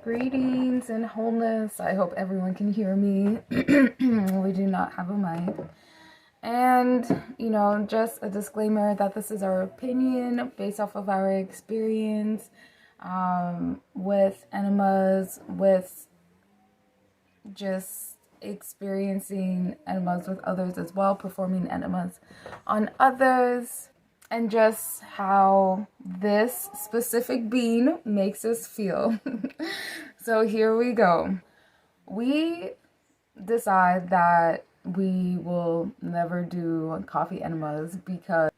Greetings and wholeness. I hope everyone can hear me. We do not have a mic. And, just a disclaimer that this is our opinion based off of our experience with enemas, with just experiencing enemas with others as well, performing enemas on others, and just how this specific bean makes us feel. So here we go. We decide that we will never do coffee enemas because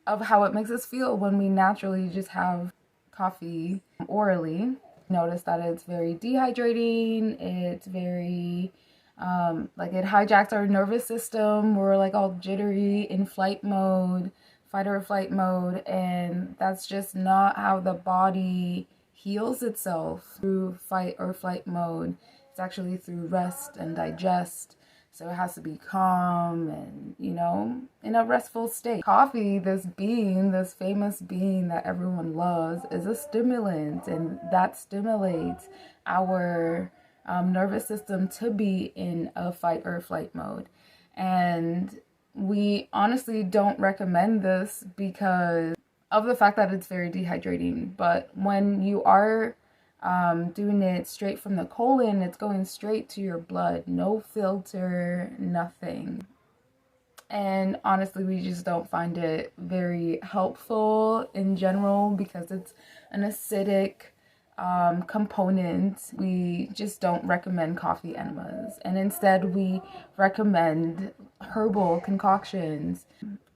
of how it makes us feel when we naturally just have coffee orally. Notice that it's very dehydrating. It's very it hijacks our nervous system. We're like all jittery in flight mode, fight or flight mode, and that's just not how the body heals itself through fight or flight mode. It's actually through rest and digest. So it has to be calm and, in a restful state. Coffee, this bean, this famous bean that everyone loves, is a stimulant, and that stimulates our nervous system to be in a fight or flight mode. And we honestly don't recommend this because of the fact that it's very dehydrating. But when you are doing it straight from the colon, it's going straight to your blood, no filter, nothing. And honestly, we just don't find it very helpful in general because it's an acidic component. We just don't recommend coffee enemas, and instead we recommend herbal concoctions.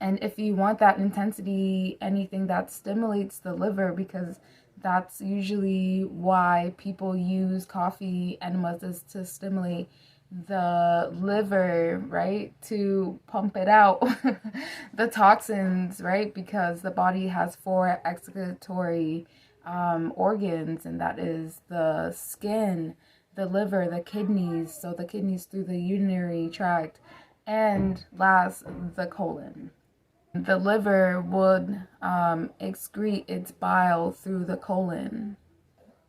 And if you want that intensity, anything that stimulates the liver, because that's usually why people use coffee enemas, is to stimulate the liver, right? To pump it out, the toxins, right? Because the body has 4 excretory organs, and that is the skin, the liver, the kidneys, so the kidneys through the urinary tract, and last, the colon. The liver would excrete its bile through the colon.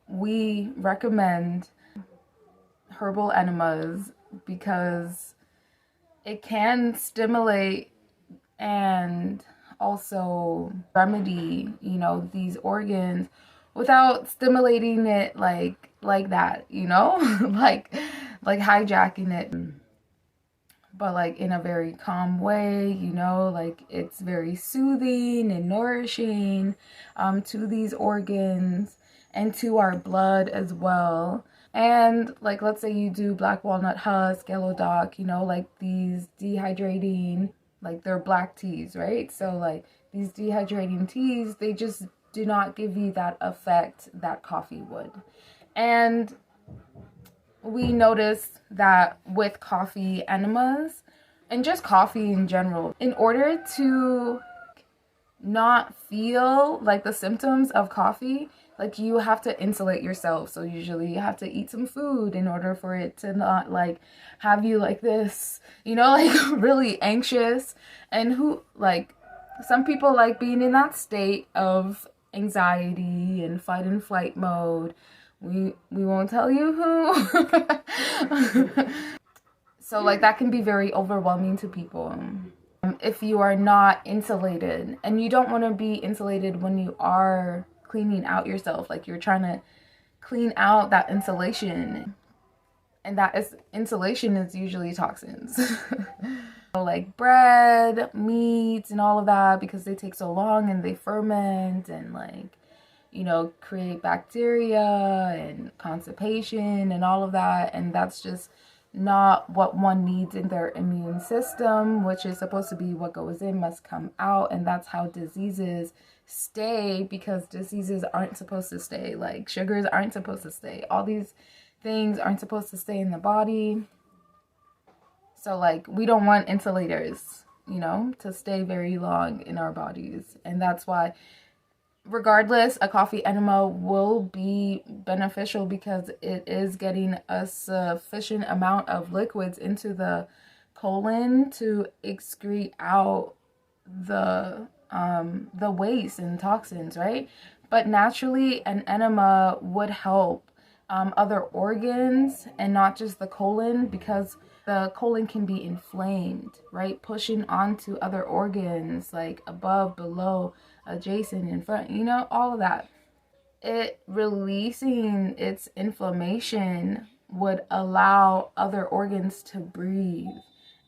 We recommend herbal enemas because it can stimulate and also remedy, these organs without stimulating it like that, like hijacking it, but like in a very calm way, like it's very soothing and nourishing to these organs and to our blood as well. And like, let's say you do black walnut husk, yellow dock, like these dehydrating, like they're black teas, right? So like these dehydrating teas, they just do not give you that effect that coffee would. And we noticed that with coffee enemas and just coffee in general, in order to not feel like the symptoms of coffee, like you have to insulate yourself. So usually you have to eat some food in order for it to not like have you like this, like really anxious. And some people like being in that state of anxiety and fight and flight mode. We won't tell you who. So like that can be very overwhelming to people. If you are not insulated, and you don't want to be insulated when you are cleaning out yourself, like you're trying to clean out that insulation, and insulation is usually toxins. Like bread, meat, and all of that, because they take so long and they ferment and create bacteria and constipation and all of that. And that's just not what one needs in their immune system, which is supposed to be what goes in must come out. And that's how diseases stay, because diseases aren't supposed to stay. Like sugars aren't supposed to stay. All these things aren't supposed to stay in the body. So like we don't want insulators, to stay very long in our bodies. And that's why regardless, a coffee enema will be beneficial because it is getting a sufficient amount of liquids into the colon to excrete out the waste and toxins, right? But naturally, an enema would help other organs and not just the colon, because the colon can be inflamed, right? Pushing onto other organs like above, below, adjacent, in front, you know, all of that. It releasing its inflammation would allow other organs to breathe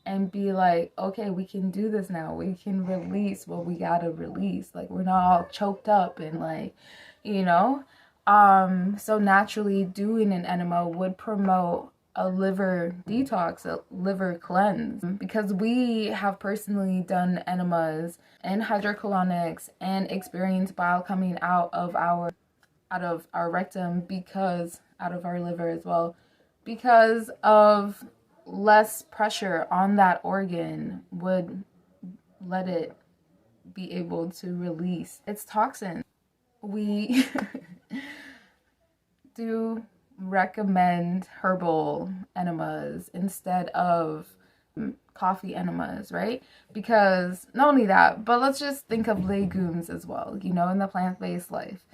and be like, okay, we can do this now. We can release what we gotta release. Like, we're not all choked up and like, you know. So naturally doing an enema would promote a liver detox, a liver cleanse, because we have personally done enemas and hydrocolonics and experienced bile coming out of our rectum, because out of our liver as well, because of less pressure on that organ would let it be able to release its toxins. We do recommend herbal enemas instead of coffee enemas, right? Because not only that, but let's just think of legumes as well, you know, in the plant-based life.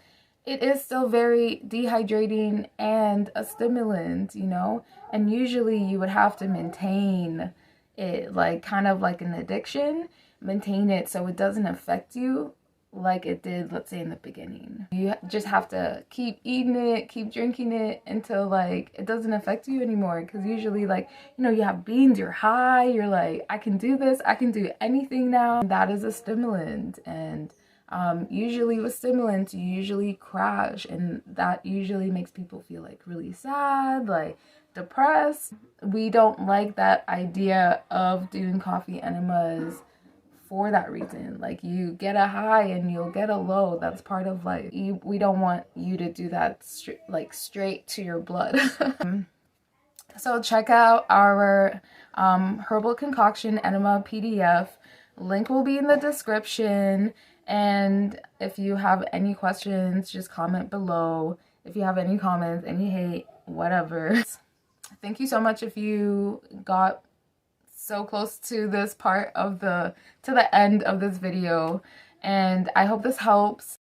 It is still very dehydrating and a stimulant, you know, and usually you would have to maintain it, like kind of like an addiction, maintain it so it doesn't affect you like it did, let's say, in the beginning. You just have to keep eating it, keep drinking it until like it doesn't affect you anymore, because usually, like, you know, you have beans, you're high, you're like, I can do this, I can do anything now. That is a stimulant, and usually with stimulants you usually crash, and that usually makes people feel like really sad, like depressed. We don't like that idea of doing coffee enemas for that reason. Like, you get a high and you'll get a low. That's part of life. We don't want you to do that straight to your blood. So check out our herbal concoction enema PDF. Link will be in the description. And if you have any questions, just comment below. If you have any comments, any hate, whatever. Thank you so much if you got so close to this part of the end of this video, and I hope this helps.